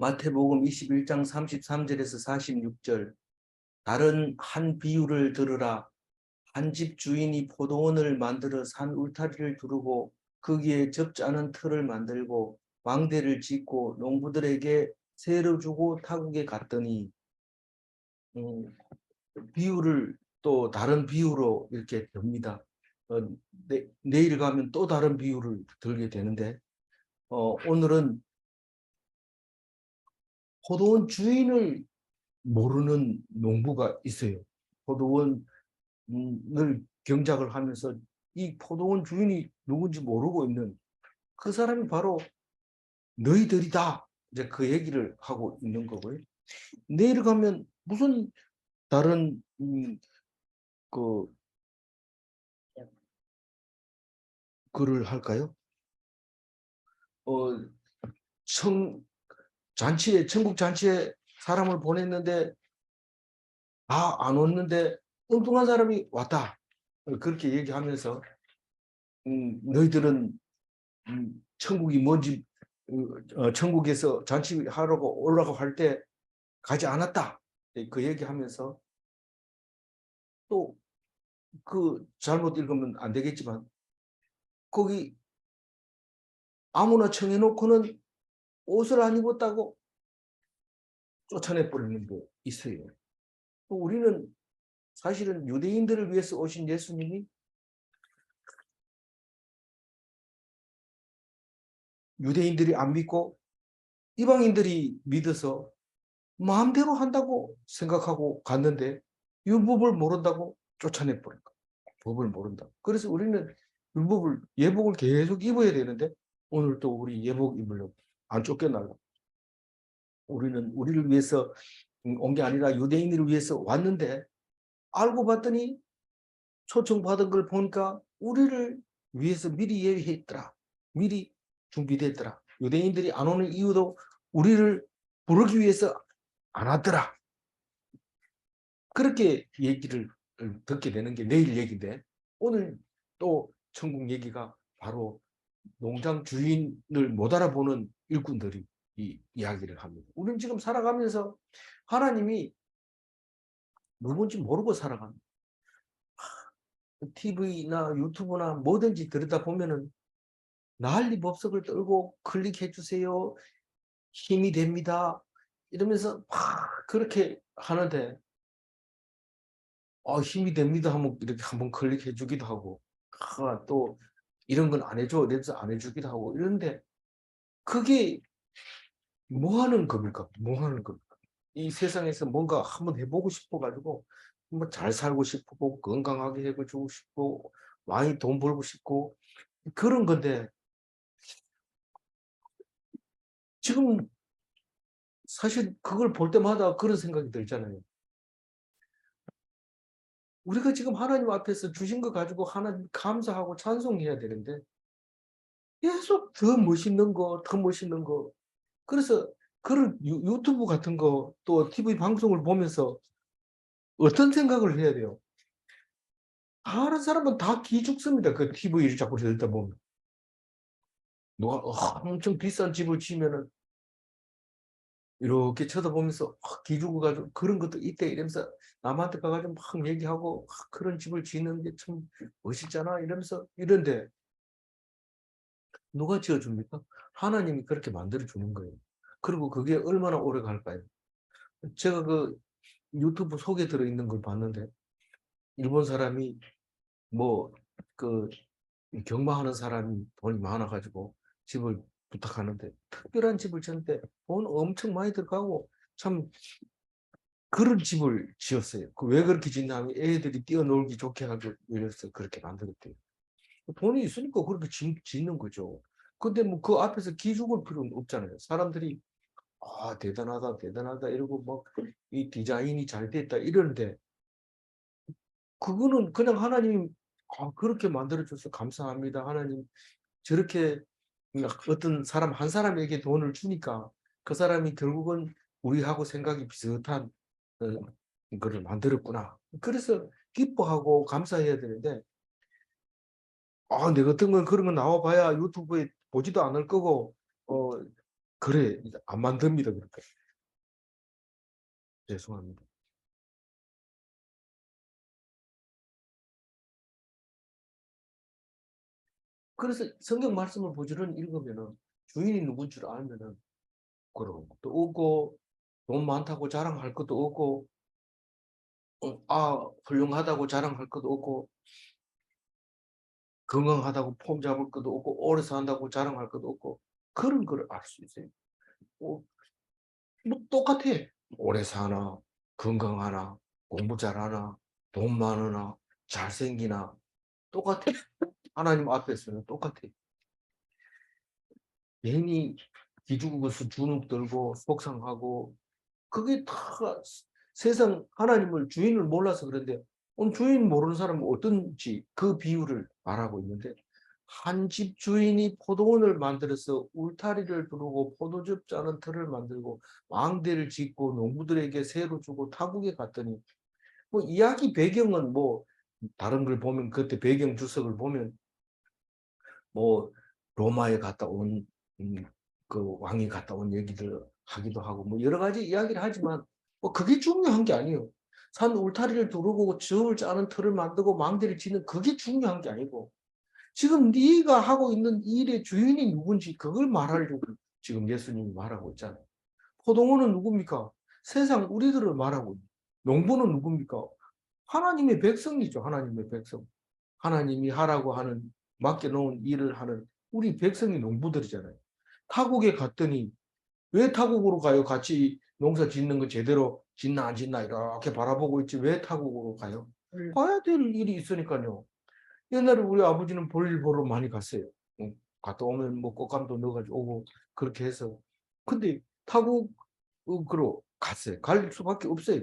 마태복음 21장 33절에서 46절. 다른 한 비유를 들으라. 한 집 주인이 포도원을 만들어 산 울타리를 두르고 거기에 적지 않은 틀을 만들고 망대를 짓고 농부들에게 세를 주고 타국에 갔더니 비유를 또 다른 비유로 이렇게 듭니다. 내일 가면 또 다른 비유를 들게 되는데 오늘은 포도원 주인을 모르는 농부가 있어요. 포도원을 경작을 하면서 이 포도원 주인이 누군지 모르고 있는 그 사람이 바로 너희들이다. 이제 그 얘기를 하고 있는 거고요. 내일 가면 무슨 다른 그 글을 할까요? 청 잔치에 천국 잔치에 사람을 보냈는데 다 안 왔는데 엉뚱한 사람이 왔다. 그렇게 얘기하면서 너희들은 천국이 뭔지 천국에서 잔치하려고 올라가고 할 때 가지 않았다. 그 얘기하면서 또 그 잘못 읽으면 안 되겠지만 거기 아무나 청해놓고는 옷을 안 입었다고 쫓아내버리는 게 있어요. 우리는 사실은 유대인들을 위해서 오신 예수님이 유대인들이 안 믿고 이방인들이 믿어서 마음대로 한다고 생각하고 갔는데 율법을 모른다고 쫓아내버린 거예요. 법을 모른다. 그래서 우리는 율법을 예복을 계속 입어야 되는데 오늘 또 우리 예복 입으려고 안 쫓겨나려고. 우리는 우리를 위해서 온 게 아니라 유대인들을 위해서 왔는데 알고 봤더니 초청받은 걸 보니까 우리를 위해서 미리 예비했더라. 미리 준비됐더라. 유대인들이 안 오는 이유도 우리를 부르기 위해서 안 왔더라. 그렇게 얘기를 듣게 되는 게 내일 얘기인데 오늘 또 천국 얘기가 바로 농장 주인을 못 알아보는 일꾼들이 이 이야기를 합니다. 우리는 지금 살아가면서 하나님이 누군지 모르고 살아갑니다. TV나 유튜브나 뭐든지 들여다보면은 난리법석을 떨고 클릭해 주세요. 힘이 됩니다. 이러면서 막 그렇게 하는데 힘이 됩니다 하면 이렇게 한번 클릭해 주기도 하고 또 이런 건 안 해줘 이래서 안 해주기도 하고 이런데 그게 뭐 하는 겁니까? 뭐 하는 겁니까? 이 세상에서 뭔가 한번 해보고 싶어가지고 뭐 잘 살고 싶고 건강하게 해주고 싶고 많이 돈 벌고 싶고 그런 건데 지금 사실 그걸 볼 때마다 그런 생각이 들잖아요. 우리가 지금 하나님 앞에서 주신 거 가지고 하나님 감사하고 찬송해야 되는데 계속 더 멋있는 거, 더 멋있는 거. 그래서 그런 유튜브 같은 거 또 TV 방송을 보면서 어떤 생각을 해야 돼요? 다른 사람은 다 기죽습니다. 그 TV를 자꾸 들다 보면. 누가 엄청 비싼 집을 지면은 이렇게 쳐다보면서 기죽어가지고 그런 것도 있대 이러면서 남한테 가가지고 막 얘기하고 그런 집을 짓는 게 참 멋있잖아 이러면서 이런데 누가 지어줍니까? 하나님이 그렇게 만들어주는 거예요. 그리고 그게 얼마나 오래 갈까요? 제가 그 유튜브 속에 들어있는 걸 봤는데 일본 사람이 뭐 그 경마하는 사람이 돈이 많아가지고 집을 부탁하는데 특별한 집을 짓는데 돈 엄청 많이 들어가고 참 그런 집을 지었어요. 왜 그렇게 짓냐면 애들이 뛰어놀기 좋게 하기 위해서 그렇게 만들었대요. 돈이 있으니까 그렇게 짓는 거죠. 근데 뭐 그 앞에서 기죽을 필요는 없잖아요. 사람들이 대단하다 대단하다 이러고 막 이 디자인이 잘 됐다 이러는데 그거는 그냥 하나님 그렇게 만들어줘서 감사합니다. 하나님 저렇게 어떤 사람 한 사람에게 돈을 주니까 그 사람이 결국은 우리하고 생각이 비슷한 거를 만들었구나. 그래서 기뻐하고 감사해야 되는데 내 같은 건 그런 거 나와봐야 유튜브에 보지도 않을 거고 그래, 안 만듭니다. 그렇게. 죄송합니다. 그래서 성경 말씀을 부지런히 읽으면은 주인이 누군 줄 알면은 그럼 또 없고 돈 많다고 자랑할 것도 없고 훌륭하다고 자랑할 것도 없고 건강하다고 폼 잡을 것도 없고 오래 산다고 자랑할 것도 없고 그런 걸 알 수 있어요. 뭐, 뭐 똑같아. 오래 사나 건강하나 공부 잘하나 돈 많으나 잘생기나 똑같아. 하나님 앞에서는 똑같아. 괜히 기죽어서 주눅 들고 속상하고 그게 다 세상 하나님을 주인을 몰라서 그런데 오늘 주인 모르는 사람은 어떤지 그 비유를 말하고 있는데 한 집 주인이 포도원을 만들어서 울타리를 두르고 포도즙 짜는 틀을 만들고 망대를 짓고 농부들에게 새로 주고 타국에 갔더니 뭐 이야기 배경은 뭐 다른 걸 보면 그때 배경 주석을 보면 뭐 로마에 갔다 온 그 왕이 갔다 온 얘기들 하기도 하고 뭐 여러 가지 이야기를 하지만 뭐 그게 중요한 게 아니에요. 산 울타리를 두르고 즙을 짜는 틀을 만들고 망대를 짓는 그게 중요한 게 아니고 지금 네가 하고 있는 일의 주인이 누군지 그걸 말하려고 지금 예수님이 말하고 있잖아요. 포도원은 누굽니까? 세상 우리들을 말하고 있는 농부는 누굽니까? 하나님의 백성이죠. 하나님의 백성. 하나님이 하라고 하는 맡겨놓은 일을 하는 우리 백성이 농부들이잖아요. 타국에 갔더니 왜 타국으로 가요? 같이 농사 짓는 거 제대로 짓나 안 짓나 이렇게 바라보고 있지 왜 타국으로 가요? 봐야 될 일이 있으니까요. 옛날에 우리 아버지는 볼일 보러 많이 갔어요. 갔다 오면 뭐 꽃감도 넣어가지고 오고 그렇게 해서 근데 타국으로 갔어요. 갈 수밖에 없어요.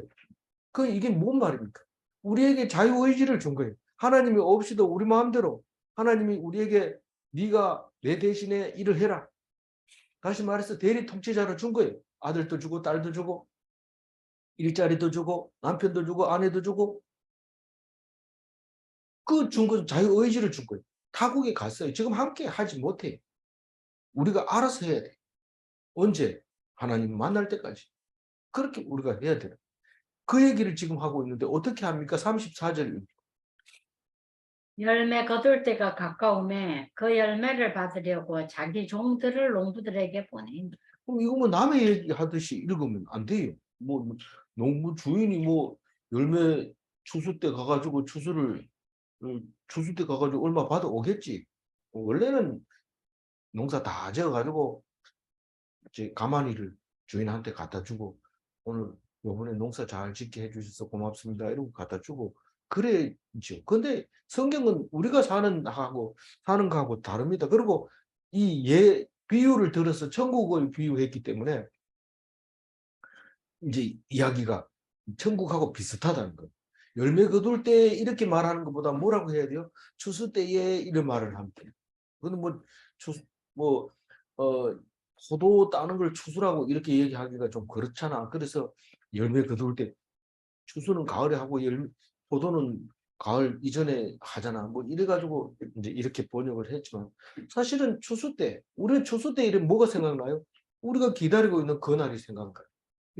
그 이게 뭔 말입니까? 우리에게 자유의지를 준 거예요. 하나님이 없이도 우리 마음대로 하나님이 우리에게 네가 내 대신에 일을 해라. 다시 말해서 대리 통치자를 준 거예요. 아들도 주고 딸도 주고 일자리도 주고 남편도 주고 아내도 주고 그 준 건 자유의지를 준 거예요. 타국에 갔어요. 지금 함께 하지 못해요. 우리가 알아서 해야 돼. 언제? 하나님 만날 때까지. 그렇게 우리가 해야 돼요. 그 얘기를 지금 하고 있는데 어떻게 합니까? 34절. 열매 거둘 때가 가까우매 그 열매를 받으려고 자기 종들을 농부들에게 보낸다. 그럼 이거 뭐 남의 얘기 하듯이 읽으면 안 돼요. 뭐 농부 주인이 뭐 열매 추수 때 가가지고 추수 때 가가지고 얼마 받아 오겠지. 원래는 농사 다 지어가지고 이제 가마니를 주인한테 갖다 주고 오늘 요번에 농사 잘 짓게 해주셔서 고맙습니다. 이러고 갖다 주고 그래죠. 근데 성경은 우리가 사는 거하고 다릅니다. 그리고 이 비유를 들어서 천국을 비유했기 때문에 이제 이야기가 천국하고 비슷하다는 거예요. 열매 거둘 때 이렇게 말하는 것보다 뭐라고 해야 돼요? 추수 때에 이런 말을 하면 돼요. 그건 뭐, 추수, 뭐, 어, 포도 따는 걸 추수라고 이렇게 얘기하기가 좀 그렇잖아. 그래서 열매 거둘 때, 추수는 가을에 하고 포도는 가을 이전에 하잖아. 뭐 이래가지고 이제 이렇게 번역을 했지만 사실은 추수 때, 우리 추수 때 이름 뭐가 생각나요? 우리가 기다리고 있는 그 날이 생각나요.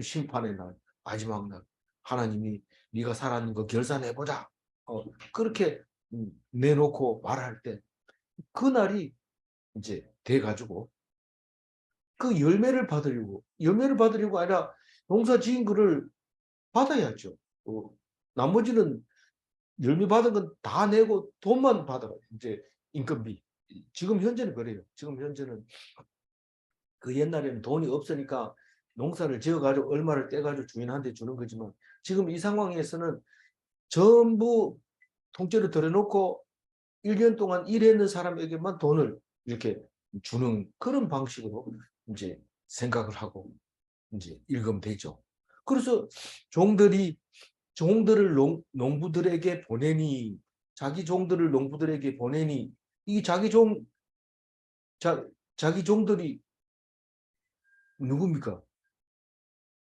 심판의 날, 마지막 날, 하나님이 네가 살았는 거 결산해보자. 그렇게 내놓고 말할 때 그 날이 이제 돼가지고 그 열매를 받으려고 아니라 농사 지은 거를 받아야죠. 나머지는 열매 받은 건 다 내고 돈만 받아. 이제 인건비. 지금 현재는 그래요. 지금 현재는 그 옛날에는 돈이 없으니까 농사를 지어가지고 얼마를 떼가지고 주인한테 주는 거지만 지금 이 상황에서는 전부 통째로 들여놓고 1년 동안 일했는 사람에게만 돈을 이렇게 주는 그런 방식으로 이제 생각을 하고 이제 읽으면 되죠. 그래서 종들을 농부들에게 보내니 자기 종들을 농부들에게 보내니 이 자기 종들이 누굽니까?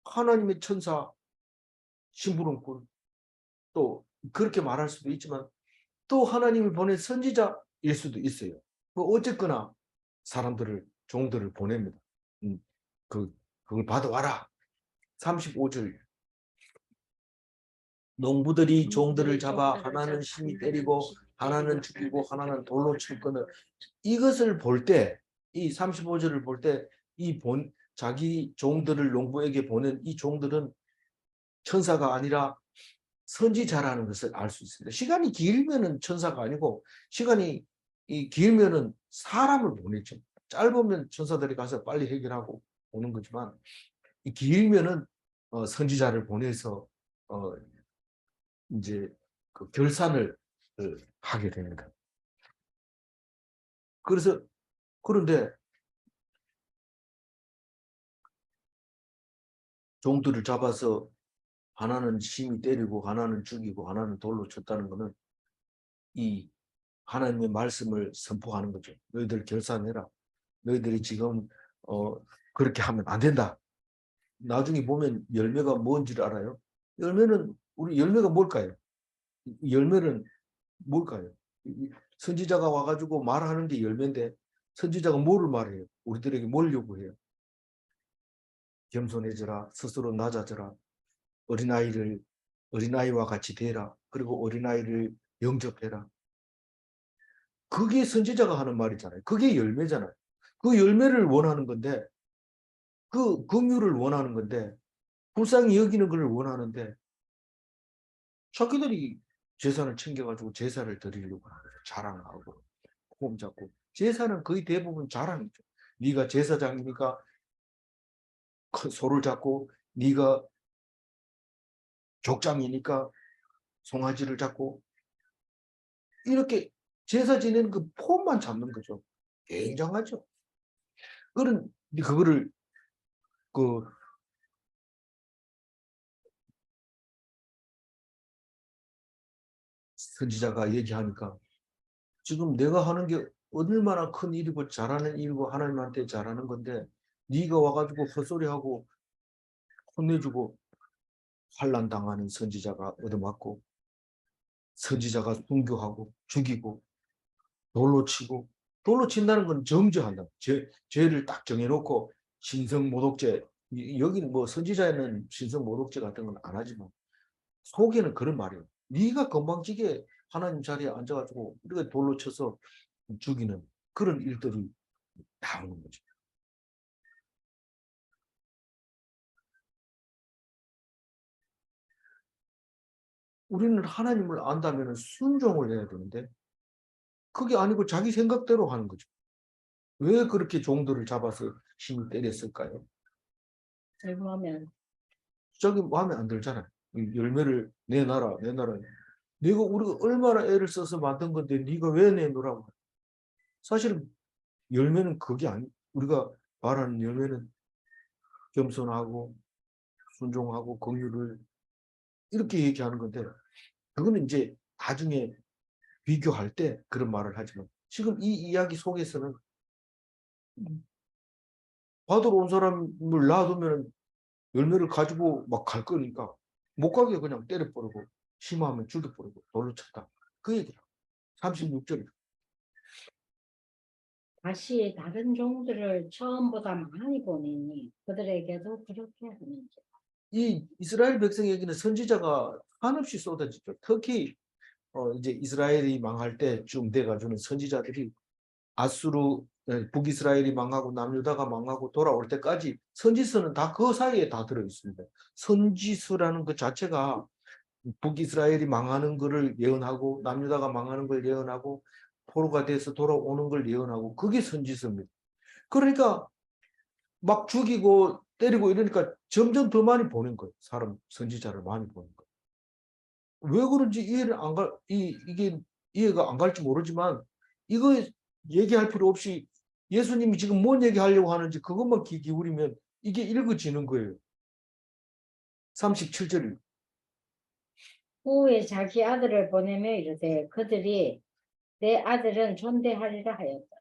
하나님의 천사 심부름꾼 또 그렇게 말할 수도 있지만 또 하나님이 보낸 선지자일 수도 있어요. 뭐 어쨌거나 종들을 보냅니다. 그걸 받아와라. 35절. 농부들이 종들을 잡아 하나는 심히 때리고 하나는 죽이고 하나는 돌로 칠 거늘. 이것을 볼 때, 이 35절을 볼 때 이 자기 종들을 농부에게 보낸 이 종들은 천사가 아니라 선지자라는 것을 알 수 있습니다. 시간이 길면은 천사가 아니고 시간이 길면은 사람을 보냈죠. 짧으면 천사들이 가서 빨리 해결하고 오는 거지만 이 길면은 선지자를 보내서 이제 그 결산을 하게 됩니다. 그런데 종들을 잡아서 하나는 심히 때리고 하나는 죽이고 하나는 돌로 쳤다는 것은 이 하나님의 말씀을 선포하는 거죠. 너희들 결산해라. 너희들이 지금 그렇게 하면 안 된다. 나중에 보면 열매가 뭔지를 알아요? 우리 열매가 뭘까요? 열매는 뭘까요? 선지자가 와가지고 말하는 게 열매인데 선지자가 뭐를 말해요? 우리들에게 뭘 요구해요? 겸손해져라. 스스로 낮아져라. 어린아이와 같이 되라. 그리고 어린아이를 영접해라. 그게 선지자가 하는 말이잖아요. 그게 열매잖아요. 그 열매를 원하는 건데 그 긍휼을 원하는 건데 불쌍히 여기는 것을 원하는데 자기들이 제사를 챙겨가지고 제사를 드리려고 하는 거죠. 자랑하고 폼 잡고. 제사는 거의 대부분 자랑이죠. 네가 제사장이니까 소를 잡고 네가 족장이니까 송아지를 잡고 이렇게 제사 지내는 그 폼만 잡는 거죠. 굉장하죠. 그거를 그 선지자가 얘기하니까 지금 내가 하는 게 얼마나 큰 일이고 잘하는 일이고 하나님한테 잘하는 건데 네가 와가지고 헛소리하고 혼내주고 환난 당하는 선지자가 얻어맞고 선지자가 순교하고 죽이고 돌로 친다는 건 정죄한다. 죄를 딱 정해놓고 신성모독죄. 여기는 뭐 선지자에는 신성모독죄 같은 건 안 하지만 속에는 그런 말이에요. 네가 건방지게 하나님 자리에 앉아가지고 우리가 돌로 쳐서 죽이는 그런 일들이 나오는 거죠. 우리는 하나님을 안다면 순종을 해야 되는데 그게 아니고 자기 생각대로 하는 거죠. 왜 그렇게 종들을 잡아서 힘을 때렸을까요? 젊으면 저기 마음에 안 들잖아요. 열매를 내놔라. 우리가 얼마나 애를 써서 만든 건데 네가 왜 내놓으라고. 사실은 열매는 그게 아니. 우리가 말하는 열매는 겸손하고 순종하고 긍휼을 이렇게 얘기하는 건데 그거는 이제 나중에 비교할 때 그런 말을 하지만 지금 이 이야기 속에서는 받으러 온 사람을 놔두면 열매를 가지고 막 갈 거니까 못 가게 그냥 때려버리고 심하면 죽여버리고 돌로 쳤다. 그 얘기라. 36절. 다시 다른 종들을 처음보다 많이 보내니 그들에게도 그렇게 하는지. 이 이스라엘 백성에게는 선지자가 한없이 쏟아지죠. 특히 이제 이스라엘이 망할 때쯤 돼가지고는 선지자들이 아수르 북이스라엘이 망하고 남유다가 망하고 돌아올 때까지 선지서는 다 그 사이에 다 들어 있습니다. 선지서라는 그 자체가 북이스라엘이 망하는 것을 예언하고 남유다가 망하는 걸 예언하고 포로가 돼서 돌아오는 걸 예언하고 그게 선지서입니다. 그러니까 막 죽이고 때리고 이러니까 점점 더 많이 보낸 거예요. 사람 선지자를 많이 보낸 거예요. 왜 그런지 이게 이해가 안 갈지 모르지만 이거 얘기할 필요 없이 예수님이 지금 뭔 얘기하려고 하는지 그것만 귀 기울이면 이게 읽어지는 거예요. 37절. 후에 자기 아들을 보내며 이르되 그들이 내 아들은 존대하리라 하였다.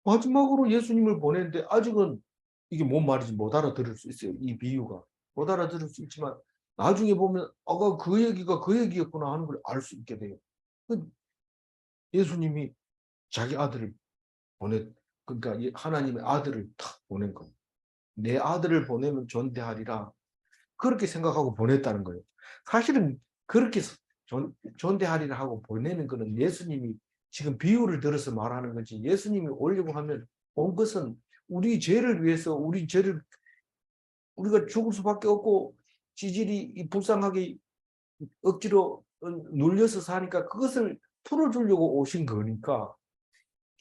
마지막으로 예수님을 보냈는데 아직은 이게 뭔 말인지 못 알아들을 수 있어요. 이 비유가. 못 알아들을 수 있지만 나중에 보면 아까 그 얘기가 그 얘기였구나 하는 걸 알 수 있게 돼요. 예수님이 자기 아들을 그러니까 하나님의 아들을 탁 보낸 거예요. 내 아들을 보내면 존대하리라. 그렇게 생각하고 보냈다는 거예요. 사실은 그렇게 존대하리라 하고 보내는 거는 예수님이 지금 비유를 들어서 말하는 거지. 예수님이 오려고 하면 온 것은 우리 죄를 위해서 우리가 죽을 수밖에 없고 지질이 불쌍하게 억지로 눌려서 사니까 그것을 풀어주려고 오신 거니까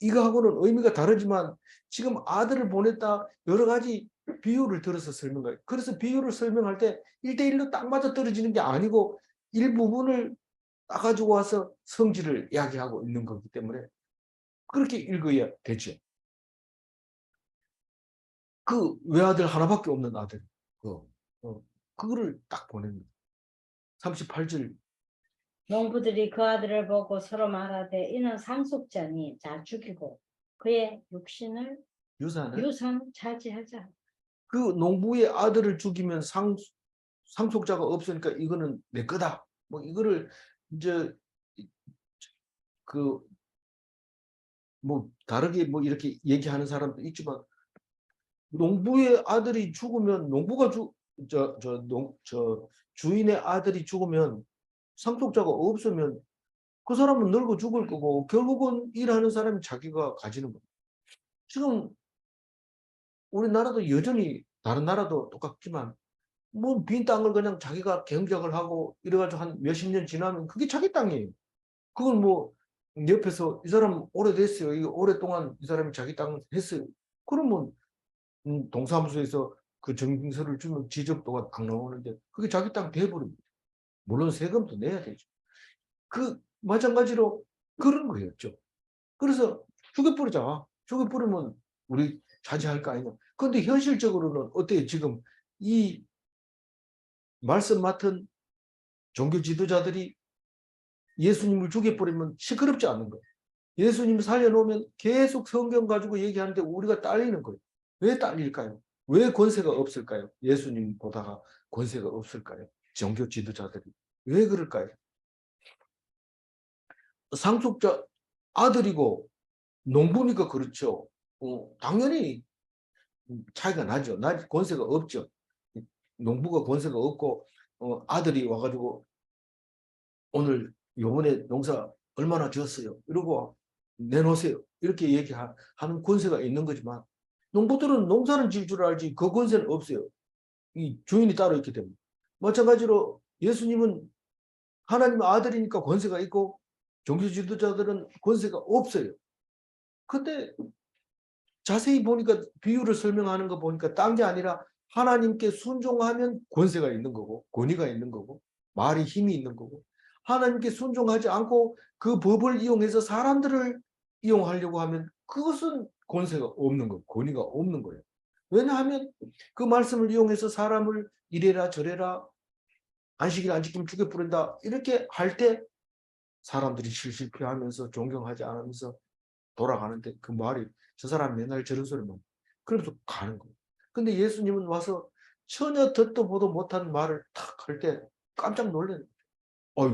이거하고는 의미가 다르지만 지금 아들을 보냈다 여러 가지 비유를 들어서 설명해요. 그래서 비유를 설명할 때 1대1로 딱 맞아 떨어지는 게 아니고 일부분을 따가지고 와서 성질을 이야기하고 있는 거기 때문에 그렇게 읽어야 되죠. 그 외아들 하나밖에 없는 아들 그거를 딱 보냅니다. 38절 농부들이 그 아들을 보고 서로 말하되 이는 상속자니 자 죽이고 그의 육신을 유산을 유산 차지하자. 그 농부의 아들을 죽이면 상속자가 없으니까 이거는 내 거다. 뭐 이거를 이제 그 뭐 다르게 뭐 이렇게 얘기하는 사람도 있지만 농부의 아들이 죽으면 농부가 저 주인의 아들이 죽으면 상속자가 없으면 그 사람은 늙어 죽을 거고 결국은 일하는 사람이 자기가 가지는 거예요. 지금 우리나라도 여전히 다른 나라도 똑같지만 뭐 빈 땅을 그냥 자기가 경작을 하고 이래가지고 한 몇십 년 지나면 그게 자기 땅이에요. 그걸 뭐 옆에서 이 사람 오래됐어요. 이거 오랫동안 이 사람이 자기 땅 했어요. 그러면 동사무소에서 그 증빙서를 주면 지적도가 딱 나오는데 그게 자기 땅 돼버립니다. 물론 세금도 내야 되죠. 그 마찬가지로 그런 거였죠. 그래서 죽여버리자. 죽여버리면 우리 차지할 거 아니냐. 그런데 현실적으로는 어때요? 지금 이 말씀 맡은 종교 지도자들이 예수님을 죽여버리면 시끄럽지 않는 거예요. 예수님 살려놓으면 계속 성경 가지고 얘기하는데 우리가 딸리는 거예요. 왜 딸릴까요? 왜 권세가 없을까요? 예수님 보다가 권세가 없을까요? 종교 지도자들이. 왜 그럴까요? 상속자 아들이고 농부니까 그렇죠. 당연히 차이가 나죠. 권세가 없죠. 농부가 권세가 없고 아들이 와가지고 오늘 요번에 농사 얼마나 지었어요? 이러고 내놓으세요. 이렇게 얘기하는 권세가 있는 거지만 농부들은 농사는 지을 줄 알지 그 권세는 없어요. 이 주인이 따로 있기 때문에. 마찬가지로 예수님은 하나님의 아들이니까 권세가 있고 종교 지도자들은 권세가 없어요. 근데 자세히 보니까 비유를 설명하는 거 보니까 딴 게 아니라 하나님께 순종하면 권세가 있는 거고 권위가 있는 거고 말이 힘이 있는 거고 하나님께 순종하지 않고 그 법을 이용해서 사람들을 이용하려고 하면 그것은 권세가 없는 거예요. 권위가 없는 거예요. 왜냐하면 그 말씀을 이용해서 사람을 이래라 저래라 안식일 안 지키면 죽여 부른다 이렇게 할 때 사람들이 실실피하면서 존경하지 않으면서 돌아가는데 그 말이 저 사람 맨날 저런 소리만 그러면서 가는 거예요. 근데 예수님은 와서 전혀 듣도 보도 못한 말을 탁 할 때 깜짝 놀래요.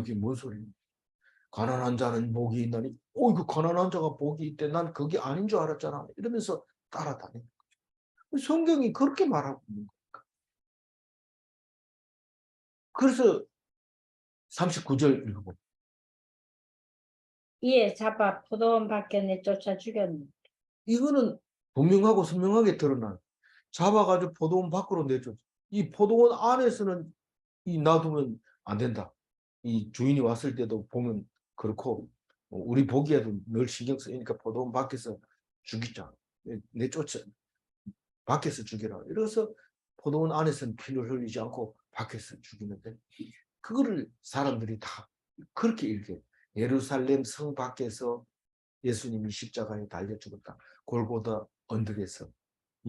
이게 뭔 소리냐. 가난한 자는 복이 있나니 이거 가난한 자가 복이 있대. 난 그게 아닌 줄 알았잖아. 이러면서 따라다니는 거죠. 성경이 그렇게 말하고 있는 거니까. 그래서 39절 읽어보면 이에 잡아 포도원 밖에 내쫓아 죽였노. 이거는 분명하고 선명하게 드러나요. 잡아가지고 포도원 밖으로 내쫓아. 이 포도원 안에서는 놔두면 안 된다. 이 주인이 왔을 때도 보면 그렇고 우리 보기에도 늘 신경 쓰이니까 포도원 밖에서 죽이자. 내쫓아. 밖에서 죽여라. 이래서 포도원 안에서는 피를 흘리지 않고 밖에서 죽이는데 그거를 사람들이 다 그렇게 읽게 예루살렘 성 밖에서 예수님이 십자가에 달려 죽었다. 골고다 언덕에서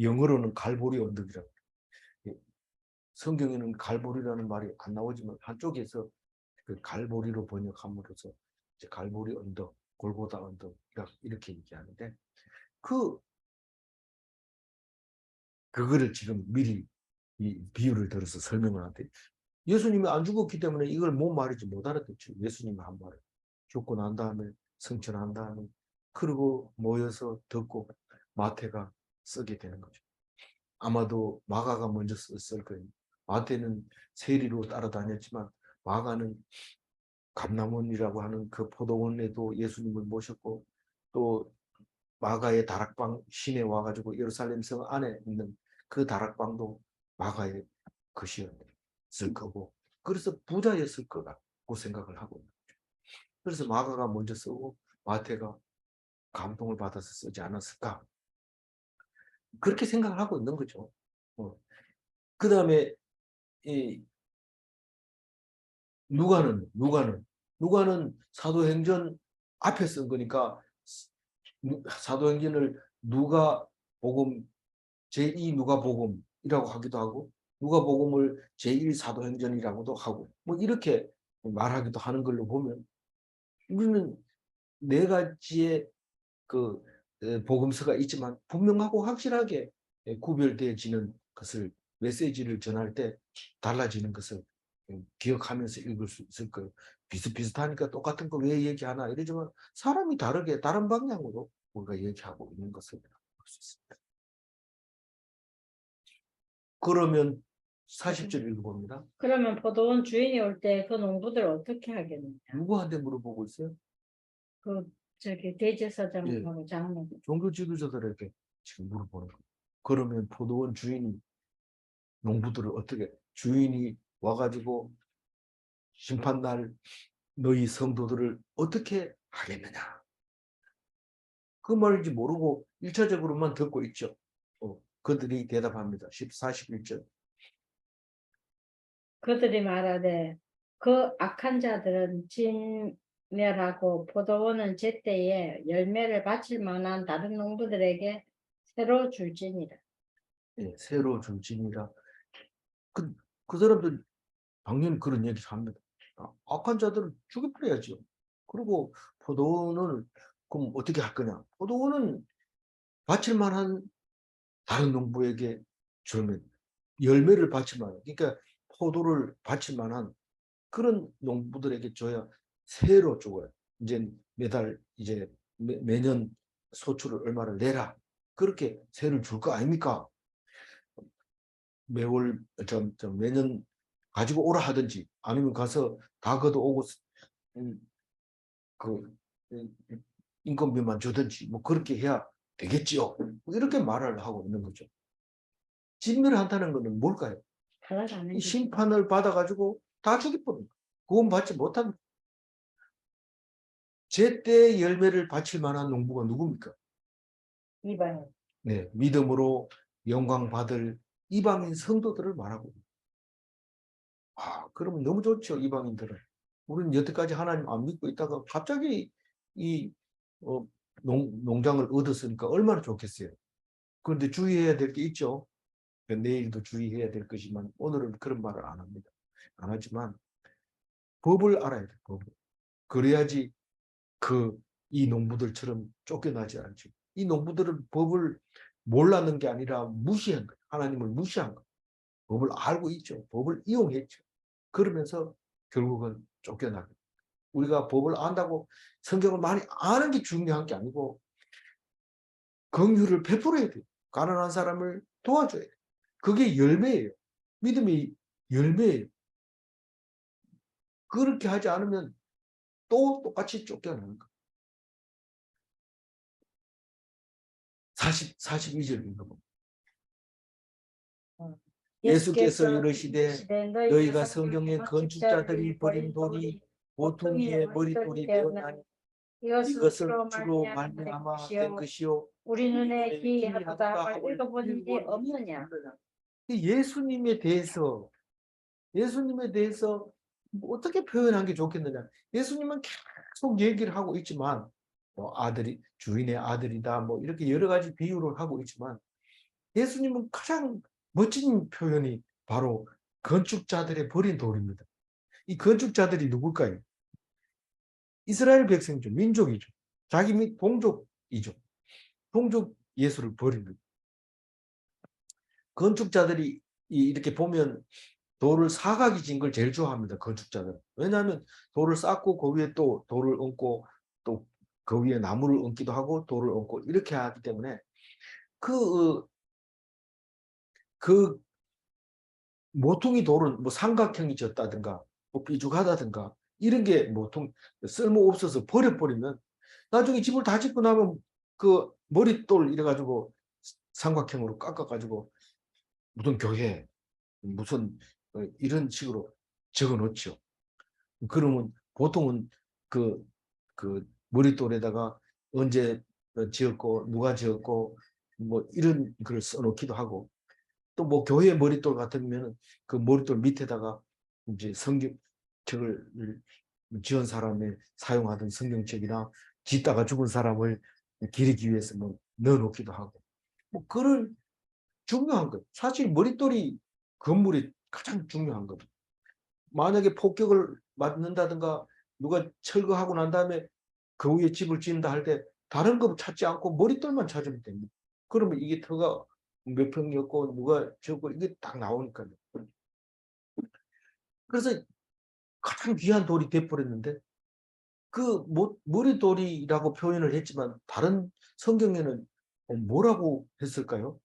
영어로는 갈보리 언덕이라고. 성경에는 갈보리라는 말이 안 나오지만 한쪽에서 그 갈보리로 번역함으로써 이제 갈보리 언덕, 골고다 언덕 이렇게 얘기하는데 그거를 지금 미리 이 비유를 들어서 설명을 하는데 예수님이 안 죽었기 때문에 이걸 뭔 말인지 못 알아듣죠. 예수님이 한 말을 죽고 난 다음에 성천한 다음에 그러고 모여서 듣고 마태가 쓰게 되는 거죠. 아마도 마가가 먼저 썼을 거예요. 마태는 세리로 따라다녔지만 마가는 감람원이라고 하는 그 포도원에도 예수님을 모셨고, 또 마가의 다락방 시내 와가지고 예루살렘 성 안에 있는 그 다락방도 마가의 것이었을 거고, 그래서 부자였을 거라고 생각을 하고 있는 거죠. 그래서 마가가 먼저 쓰고 마태가 감동을 받아서 쓰지 않았을까, 그렇게 생각을 하고 있는 거죠. 그 다음에 이 누가는 사도행전 앞에 쓴 거니까 사도행전을 누가복음 제2 누가복음이라고 하기도 하고 누가복음을 제1 사도행전이라고도 하고 뭐 이렇게 말하기도 하는 걸로 보면, 우리는 네 가지의 그 복음서가 있지만 분명하고 확실하게 구별되어지는 것을, 메시지를 전할 때 달라지는 것을 기억하면서 읽을 수 있을 거예요. 비슷비슷하니까 똑같은 거 왜 얘기하나 이러지만 사람이 다르게 다른 방향으로 우리가 얘기하고 있는 것을 볼 수 있습니다. 그러면 40절 읽어봅니다. 그러면 포도원 주인이 올 때 그 농부들 어떻게 하겠느냐? 누구한테 물어보고 있어요? 그 저기 대제사장하고 장로. 종교 지도자들에게 지금 물어보는 거예요. 그러면 포도원 주인이 농부들을 어떻게, 주인이 와가지고 심판날 너희 성도들을 어떻게 하겠느냐, 그 말인지 모르고 1차적으로만 듣고 있죠. 그들이 대답합니다. 41절. 그들이 말하되 그 악한 자들은 진멸하고 포도원은 제때에 열매를 바칠 만한 다른 농부들에게 새로 줄지니라. 새로 줄지니라. 그 사람들 당연히 그런 얘기를 합니다. 악한 자들을 죽여버려야죠. 그리고 포도원을 그럼 어떻게 할 거냐? 포도원은 바칠 만한 다른 농부에게 주면, 열매를 바칠 만한, 그러니까 포도를 바칠 만한 그런 농부들에게 줘야 새로 줘요. 이제 매달 이제 매년 소출을 얼마를 내라, 그렇게 새를 줄 거 아닙니까? 매월 매년 가지고 오라 하든지 아니면 가서 다 걷어오고 그 인건비만 주든지 뭐 그렇게 해야 되겠지요. 이렇게 말을 하고 있는 거죠. 진멸한다는 것은 뭘까요? 이 심판을 받아가지고 다 죽여버린 거예요. 구원받지 못한, 제때 열매를 바칠 만한 농부가 누굽니까? 이방인. 네, 믿음으로 영광 받을 이방인 성도들을 말하고. 그러면 너무 좋죠, 이방인들은. 우리는 여태까지 하나님 안 믿고 있다가 갑자기 이 농장을 얻었으니까 얼마나 좋겠어요. 그런데 주의해야 될 게 있죠. 내일도 주의해야 될 것이지만 오늘은 그런 말을 안 합니다. 안 하지만 법을 알아야 돼요. 법을. 그래야지 이 농부들처럼 쫓겨나지 않죠. 이 농부들은 법을 몰랐는 게 아니라 무시한 거예요. 하나님을 무시한 거예요. 법을 알고 있죠. 법을 이용했죠. 그러면서 결국은 쫓겨나게. 우리가 법을 안다고 성경을 많이 아는 게 중요한 게 아니고 긍휼을 베풀어야 돼요. 가난한 사람을 도와줘야 돼요. 그게 열매예요. 믿음이 열매예요. 그렇게 하지 않으면 또 똑같이 쫓겨나는 거예요. 42절 읽어봅니다. 예수께서 이르시되 너희가 성경의 건축자들이 버린 돌이 모퉁이의 머릿돌이 되었나니 이것을 주로 말미암아 된 것이요 우리 눈에 기이하다 함을 읽어본 일이 없느냐? 예수님에 대해서 어떻게 표현한 게 좋겠느냐? 예수님은 계속 얘기를 하고 있지만 아들이 주인의 아들이다 뭐 이렇게 여러 가지 비유를 하고 있지만, 예수님은 가장 멋진 표현이 바로 건축자들의 버린 돌입니다. 이 건축자들이 누굴까요? 이스라엘 백성이죠. 민족이죠. 자기 및 동족이죠. 동족 예수를 버린 거예요. 건축자들이 이렇게 보면 돌을 사각이 진 걸 제일 좋아합니다. 건축자들은. 왜냐하면 돌을 쌓고 그 위에 또 돌을 얹고 또 그 위에 나무를 얹기도 하고 돌을 얹고 이렇게 하기 때문에 그 그 모퉁이 돌은 뭐 삼각형이 졌다든가 뭐 삐죽하다든가 이런 게 모퉁 쓸모 없어서 버려버리면 나중에 집을 다 짓고 나면 그 머릿돌 이래가지고 삼각형으로 깎아가지고 무슨 교회 무슨 이런 식으로 적어 놓죠. 그러면 보통은 그, 그 머릿돌에다가 언제 지었고 누가 지었고 뭐 이런 걸 써놓기도 하고 또 뭐 교회 머릿돌 같으면 그 머릿돌 밑에다가 이제 성경책을 지은 사람이 사용하던 성경책이나 짓다가 죽은 사람을 기리기 위해서 뭐 넣어놓기도 하고 뭐 그런 중요한 것. 사실 머릿돌이 건물이 가장 중요한 것. 만약에 폭격을 맞는다든가 누가 철거하고 난 다음에 그 위에 집을 짓는다 할 때 다른 거 찾지 않고 머릿돌만 찾으면 됩니다. 그러면 이게 터가 몇 평이었고 누가 지었고 이게 딱 나오니까요. 그래서 가장 귀한 돌이 돼버렸는데 그 머릿돌이라고 표현을 했지만 다른 성경에는 뭐라고 했을까요?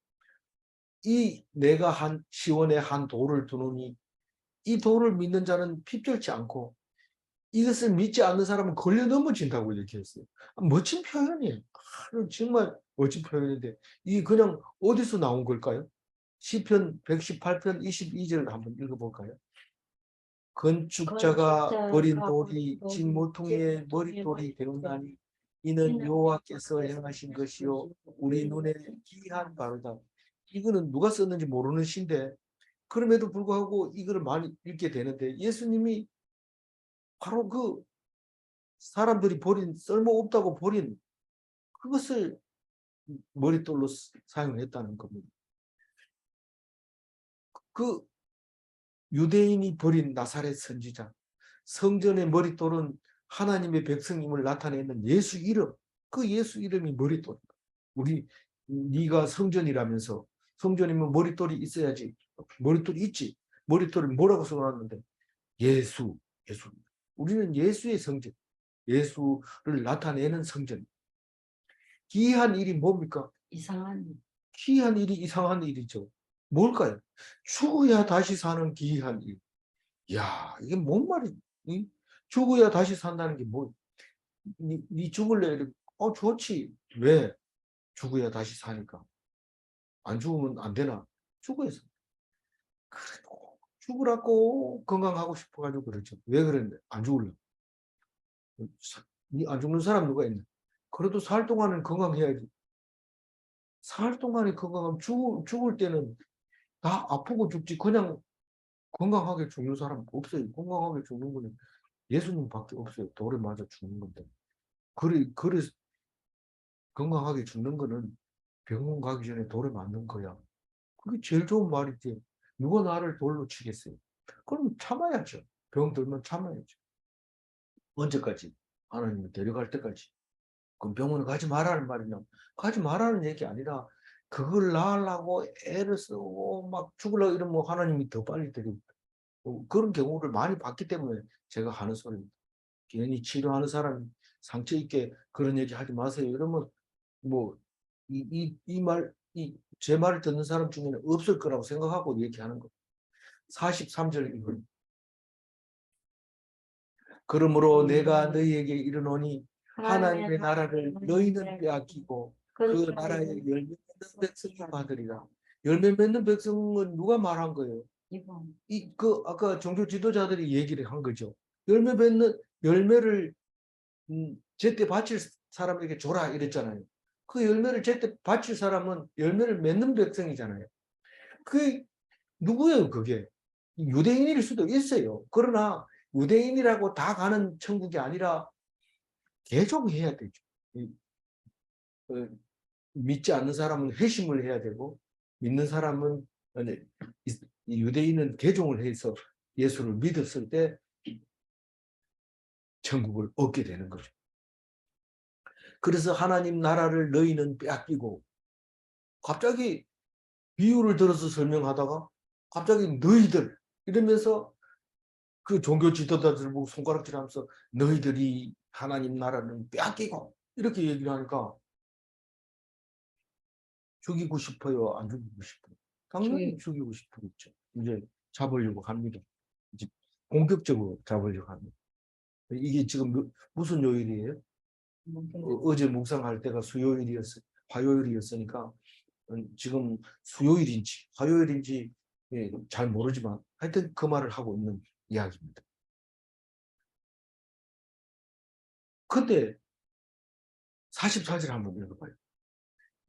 이 내가 한 시원에 한 돌을 두노니 이 돌을 믿는 자는 핍절치 않고 이것을 믿지 않는 사람은 걸려 넘어진다고 이렇게 했어요. 멋진 표현이에요. 정말 멋진 표현인데 이게 그냥 어디서 나온 걸까요? 시편 118편 22절 한번 읽어볼까요? 건축자가 버린 돌이 진 모퉁이의 머릿돌이 되었나니 이는 여호와께서 행하신 것이요 우리 눈에 귀한 바로다. 이거는 누가 썼는지 모르는 시인데 그럼에도 불구하고 이거를 많이 읽게 되는데 예수님이 바로 그 사람들이 버린 쓸모없다고 버린 그것을 머릿돌로 사용했다는 겁니다. 그 유대인이 버린 나사렛 선지자 성전의 머릿돌은 하나님의 백성임을 나타내는 예수 이름 그 예수 이름이 머릿돌. 우리 네가 성전이라면서 성전이면 머릿돌이 있어야지 머릿돌이 있지 머릿돌을 뭐라고 써놨는데 예수 예수 우리는 예수의 성전 예수를 나타내는 성전 귀한 일이 뭡니까? 이상한 귀한 일이 이상한 일이죠. 뭘까요? 죽어야 다시 사는 귀한 일. 야, 이게 뭔 말이지? 응? 죽어야 다시 산다는 게 뭐? 니 죽을래? 좋지. 왜? 죽어야 다시 사니까. 안 죽으면 안 되나? 죽어야 사. 그래도 죽으라고 건강하고 싶어가지고 그렇죠. 왜 그랬는데? 안 죽을래. 안 죽는 사람 누가 있나? 그래도 살 동안은 건강해야지. 살 동안에 건강하면 죽을 때는 다 아프고 죽지. 그냥 건강하게 죽는 사람 없어요. 건강하게 죽는 거는 예수님밖에 없어요. 돌에 맞아 죽는 건데. 그래 건강하게 죽는 거는 병원 가기 전에 돌에 맞는 거야. 그게 제일 좋은 말이지. 누가 나를 돌로 치겠어요? 그럼 참아야죠. 병 들면 참아야죠. 언제까지? 하나님이 데려갈 때까지. 그럼 병원에 가지 말라는 말이냐? 가지 말라는 얘기 아니라 그걸 낳으려고 애를 쓰고 막 죽으려고 이러면 하나님이 더 빨리 데리고 그런 경우를 많이 봤기 때문에 제가 하는 소리입니다. 괜히 치료하는 사람이 상처 있게 그런 얘기 하지 마세요. 이러면 뭐 제 말을 듣는 사람 중에는 없을 거라고 생각하고 얘기하는 거. 43절 이거. 그러므로 내가 너희에게 이르노니 하나님의 나라를 너희는 빼앗기고 그 나라의 열매 맺는 백성이 받으리라. 열매 맺는 백성은 누가 말한 거예요? 아까 종교 지도자들이 얘기를 한 거죠. 열매를 제때 바칠 사람에게 줘라 이랬잖아요. 그 열매를 제때 바칠 사람은 열매를 맺는 백성이잖아요. 그 누구예요, 그게? 유대인일 수도 있어요. 그러나 유대인이라고 다 가는 천국이 아니라 개종해야 되죠. 어, 믿지 않는 사람은 회심을 해야 되고 믿는 사람은 유대인은 개종을 해서 예수를 믿었을 때 천국을 얻게 되는 거죠. 그래서 하나님 나라를 너희는 빼앗기고 갑자기 비유를 들어서 설명하다가 갑자기 너희들 이러면서 그 종교 지도자들 보고 손가락질하면서 너희들이 하나님 나라는 빼앗기고 이렇게 얘기를 하니까 죽이고 싶어요? 안 죽이고 싶어요? 당연히 죽이고 싶겠죠. 이제 잡으려고 합니다. 이제 공격적으로 잡으려고 합니다. 이게 지금 무슨 요일이에요? 어제 묵상할 때가 수요일이었어요. 화요일이었으니까 지금 수요일인지 화요일인지 예, 잘 모르지만 하여튼 그 말을 하고 있는 이야기입니다. 근데 44절 한번 읽어봐요.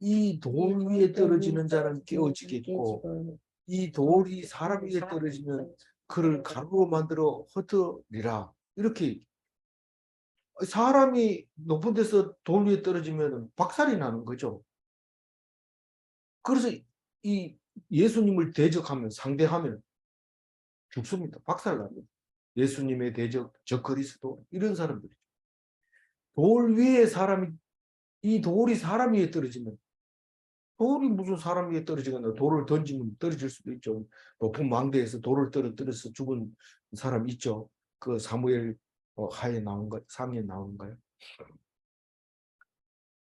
이 돌 위에 떨어지는 자는 깨어지겠고 이 돌이 사람 위에 떨어지면 그를 가루로 만들어 흩어리라. 이렇게 사람이 높은 데서 돌 위에 떨어지면 박살이 나는 거죠. 그래서 이 예수님을 대적하면 상대하면 죽습니다. 박살납니다. 예수님의 대적, 저 그리스도 이런 사람들이 돌 위에 사람이 이 돌이 사람 위에 떨어지면 돌이 무슨 사람 위에 떨어지거나 돌을 던지면 떨어질 수도 있죠. 높은 망대에서 돌을 떨어뜨려서 죽은 사람 있죠. 그 사무엘 하에 나온 거, 상에 나온 거요.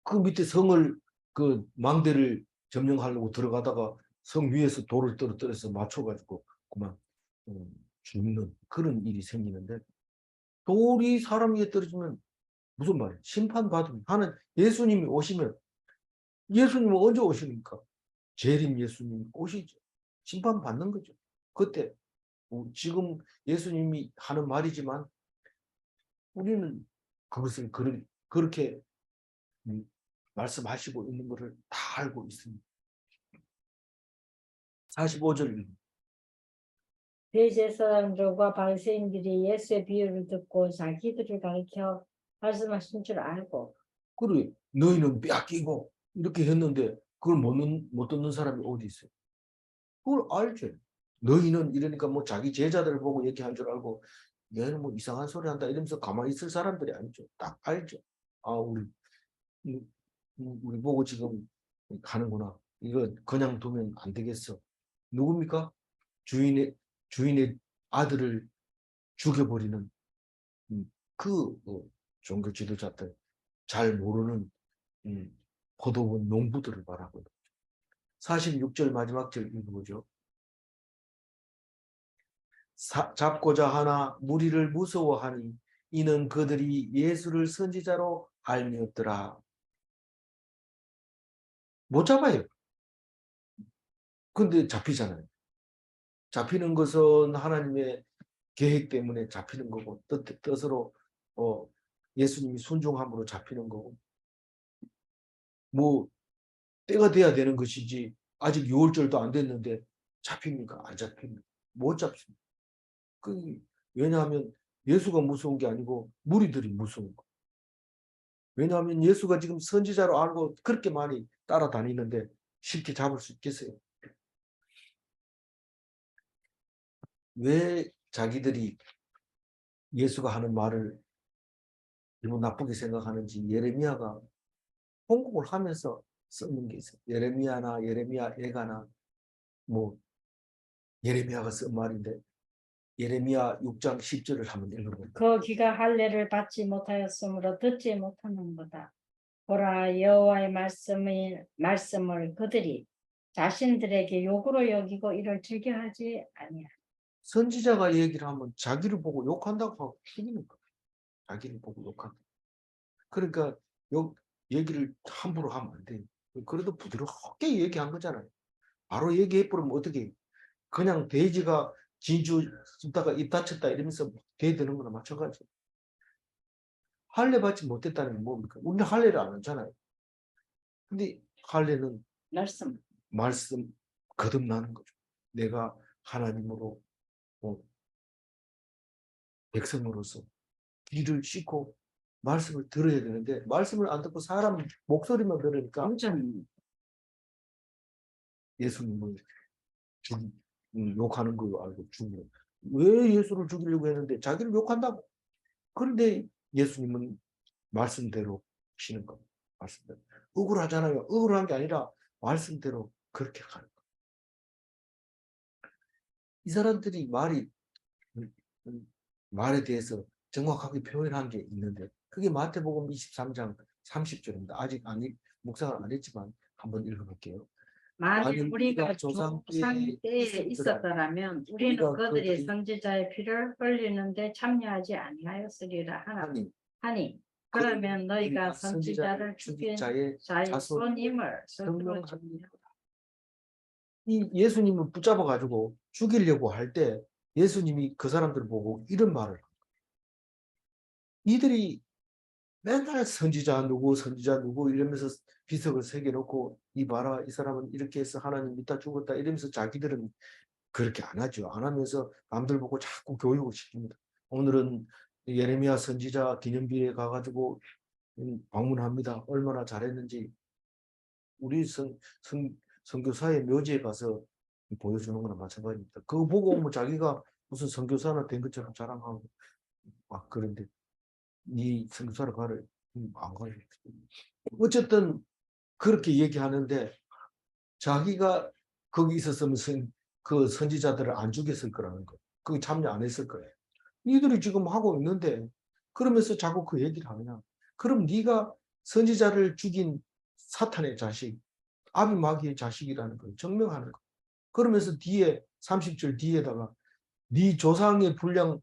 그 밑에 성을 그 망대를 점령하려고 들어가다가 성 위에서 돌을 떨어뜨려서 맞춰가지고 그만 죽는 그런 일이 생기는데 돌이 사람 위에 떨어지면 무슨 말이에요? 심판받으면 하는 예수님이 오시면 예수님은 언제 오십니까? 재림 예수님 오시죠. 심판받는 거죠. 그때 지금 예수님이 하는 말이지만 우리는 그것을 그렇게 말씀하시고 있는 것을 다 알고 있습니다. 45절 대제사장들과 바리새인들이 예수의 비유를 듣고 자기들을 가리켜 말씀하신 줄 알고 그래 너희는 빼앗기고 이렇게 했는데 그걸 못 듣는 사람이 어디 있어요? 그걸 알죠. 너희는 이러니까 뭐 자기 제자들을 보고 얘기한 줄 알고 얘는 뭐 이상한 소리 한다 이러면서 가만히 있을 사람들이 아니죠. 딱 알죠. 아 우리 보고 지금 가는구나. 이거 그냥 두면 안 되겠어. 누굽니까? 주인의 아들을 죽여버리는 그 종교 지도자들 잘 모르는 포도원 농부들을 말하고 46절 마지막 절 읽어보죠. 잡고자 하나 무리를 무서워하니 이는 그들이 예수를 선지자로 알미었더라. 못 잡아요. 근데 잡히잖아요. 잡히는 것은 하나님의 계획 때문에 잡히는 거고 뜻으로 예수님이 순종함으로 잡히는 거고 뭐 때가 돼야 되는 것이지 아직 6월절도 안 됐는데 잡힙니까? 안 잡힙니다. 못 잡습니다. 왜냐하면 예수가 무서운 게 아니고 무리들이 무서운 거. 왜냐하면 예수가 지금 선지자로 알고 그렇게 많이 따라다니는데 쉽게 잡을 수 있겠어요? 왜 자기들이 예수가 하는 말을 기분 나쁘게 생각하는지 예레미야가 통곡을 하면서 쓰는 게 있어요. 예레미야 애가나 뭐 예레미야가 쓴 말인데 예레미야 6장 10절을 한번 읽어보세요. 그 귀가 할례를 받지 못하였으므로 듣지 못하는 거다. 보라 여호와의 말씀을 그들이 자신들에게 욕으로 여기고 이를 즐겨하지 아니하라. 선지자가 얘기를 하면 자기를 보고 욕한다고 하고 죽이는 거예요. 자기를 보고 욕한다. 그러니까 얘기를 함부로 하면 안 돼요. 그래도 부드럽게 얘기한 거잖아요. 바로 얘기해버리면 어떻게 해요? 그냥 돼지가 진주 씹다가 입 다쳤다 이러면서 대드는 거나 마찬가지예요. 할례 받지 못했다는 게 뭡니까? 우리는 할례를 안 하잖아요. 근데 할례는 말씀 거듭나는 거죠. 내가 하나님으로 백성으로서 귀를 씻고 말씀을 들어야 되는데 말씀을 안 듣고 사람 목소리만 들으니까 완전 예수님을 욕하는 걸로 알고 죽여. 왜 예수를 죽이려고 했는데 자기를 욕한다고. 그런데 예수님은 말씀대로 하시는 겁니다. 말씀대로. 억울하잖아요. 억울한 게 아니라 말씀대로 그렇게 가는 거예요. 이 사람들이 말에 대해서 정확하게 표현한 게 있는데 그게 마태복음 23장 30절입니다. 아직 묵상을 안 했지만 한번 읽어볼게요. 만일 만일 우리가 우리가 조상 조상 때에 있었더라면 있었더라면 우리는 우리가 그들의 그들이 선지자의 피를 흘리는데 참여하지 아니하였으리라 하니 하니 그러면 너희가 선지자를 죽인 죽인 자의 자의 자손 손임을 스스로 증명하리로다. 이 예수님을 붙잡아 가지고 죽이려고 할 때 예수님이 그 사람들을 보고 이런 말을 합니다. 이들이 맨날 선지자 누구 이러면서 비석을 새겨놓고 이 봐라 이 사람은 이렇게 해서 하나님 믿다 죽었다 이러면서 자기들은 그렇게 안 하죠. 안 하면서 남들 보고 자꾸 교육을 시킵니다. 오늘은 예레미야 선지자 기념비에 가가지고 방문합니다. 얼마나 잘했는지 우리 선교사의 묘지에 가서 보여주는 거나 마찬가지입니다. 그거 보고 오면 자기가 무슨 선교사나 된 것처럼 자랑하고 막 그런데 네 선교사를 가래 안 가요. 어쨌든 그렇게 얘기하는데 자기가 거기 있었으면 그 선지자들을 안 죽였을 거라는 거. 그 참여 안 했을 거예요. 니들이 지금 하고 있는데 그러면서 자꾸 그 얘기를 하느냐. 그럼 네가 선지자를 죽인 사탄의 자식, 아비마귀의 자식이라는 걸 증명하는 거. 그러면서 뒤에 30절 뒤에다가 네 조상의 분량을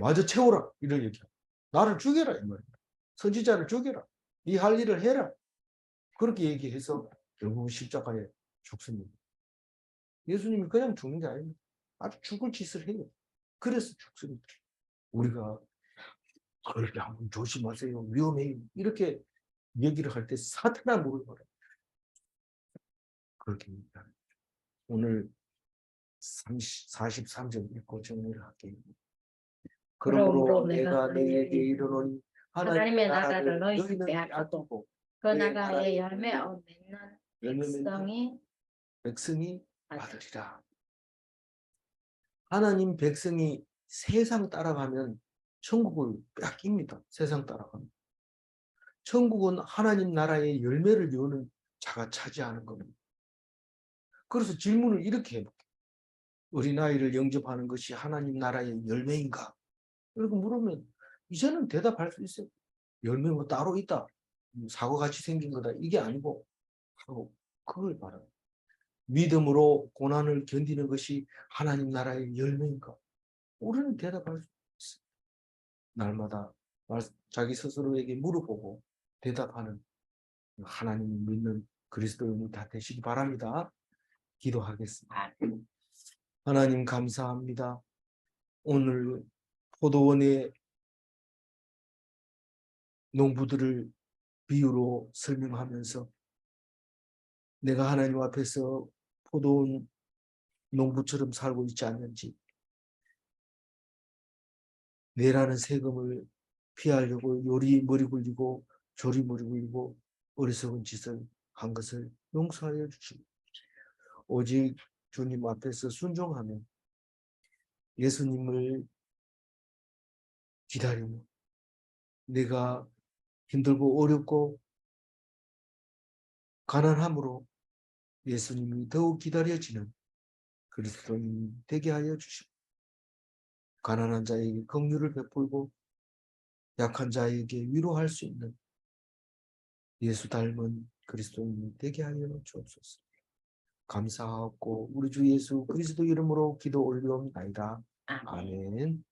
마저 채워라 이런 얘기야. 나를 죽여라 이 말이야. 선지자를 죽여라. 네 할 일을 해라. 그렇게 얘기해서 결국 십자가에 죽습니다. 예수님이 그냥 죽는 게 아닙니다. 아주 죽을 짓을 해요. 그래서 죽습니다. 우리가 그렇게 한번 조심하세요. 위험해요. 이렇게 얘기를 할 때 사탄아 물어봐라. 그렇게 얘기합니다. 오늘 43절 읽고 정리를 할게요. 그러므로 내가 너희에게 이르노니 하나님의 나라를 너희는 너희는 빼앗고 빼앗고 그 나라의 열매 맺는 백성이 받으리라. 하나님 백성이 세상 따라가면 천국을 뺏깁니다. 세상 따라가면. 천국은 하나님 나라의 열매를 여는 자가 차지하는 겁니다. 그래서 질문을 이렇게 해볼게요. 어린아이를 영접하는 것이 하나님 나라의 열매인가? 이렇게 물으면 이제는 대답할 수 있어요. 열매 뭐 따로 있다. 사과같이 생긴 거다. 이게 아니고 하고 그걸 말합니다. 믿음으로 고난을 견디는 것이 하나님 나라의 열매인가? 우리는 대답할 수 있어요. 날마다 자기 스스로에게 물어보고 대답하는 하나님 믿는 그리스도인이 다 되시기 바랍니다. 기도하겠습니다. 하나님 감사합니다. 오늘 포도원의 농부들을 비유로 설명하면서 내가 하나님 앞에서 포도원 농부처럼 살고 있지 않는지 내라는 세금을 피하려고 머리 굴리고 조리머리 굴리고 어리석은 짓을 한 것을 용서하여 주시고 오직 주님 앞에서 순종하며 예수님을 기다리며 내가 힘들고 어렵고 가난함으로 예수님이 더욱 기다려지는 그리스도인이 되게 하여 주시고 가난한 자에게 긍휼을 베풀고 약한 자에게 위로할 수 있는 예수 닮은 그리스도인이 되게 하여 주옵소서. 감사하고 우리 주 예수 그리스도 이름으로 기도 올리옵나이다. 아멘.